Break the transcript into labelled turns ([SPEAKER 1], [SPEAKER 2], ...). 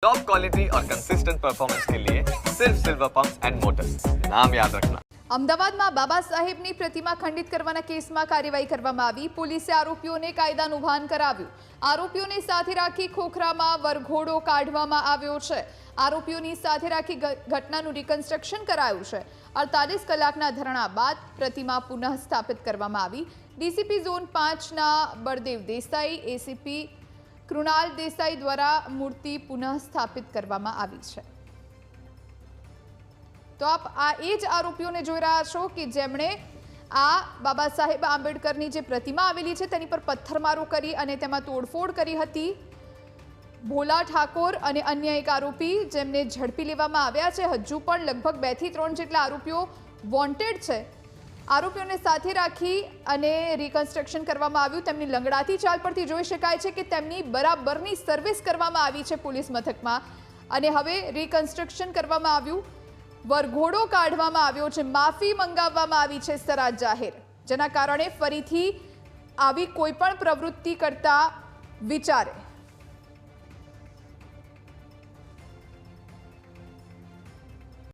[SPEAKER 1] Top quality और consistent performance के लिए सिर्फ सिल्वर पंप्स एंड मोटर्स, नाम याद रखना।
[SPEAKER 2] અમદાવાદમાં બાબા સાહેબની પ્રતિમા ખંડિત કરવાના કેસમાં કાર્યવાહી કરવામાં આવી। પોલીસે આરોપીઓને કાયદાનું ભાન કરાવ્યું। આરોપીઓને સાથે રાખી ખોખરામાં વરઘોડો કાઢવામાં આવ્યો છે। આરોપીઓની સાથે રાખી ઘટનાનું રિકન્સ્ટ્રક્શન કરાયું છે। 48 કલાકના ધરણા બાદ પ્રતિમા પુનઃ સ્થાપિત કરવામાં આવી। ડીસીપી ઝોન 5ના બળદેવ દેસાઈ, એસીપી કૃણાલ દેસાઈ દ્વારા મૂર્તિ પુનઃ સ્થાપિત કરવામાં આવી છે। तो आप ए ज आरोपीओने जोई रह्या छो कि जेमणे आ बाबा साहेब आंबेडकरनी जे प्रतिमा आवेली छे तेनी पर पत्थरमारो करी अने तेमां तोड़फोड़ करी हती। भोला ठाकोर अने अन्य एक आरोपी जेमने झड़पी लेवामां आव्या छे। हजू पण लगभग 2 થી 3 जेटला आरोपीओ वोंटेड छे। आरोपीओने साथे राखी अने रिकन्स्ट्रक्शन करवामां आव्युं। तेमनी लंगड़ाती चाल परथी जोई शकाय छे कि तेमनी बराबरनी सर्विस करवामां आवी छे पुलिस मथकमां अने हवे रिकन्स्ट्रक्शन करवामां आव्युं। वरघोड़ो काढवामां आव्यो छे। माफी मंगाववामां आवी छे सराज जाहेर, जेना कारणे फरीथी आवी कोईपण प्रवृत्ति करता विचारे।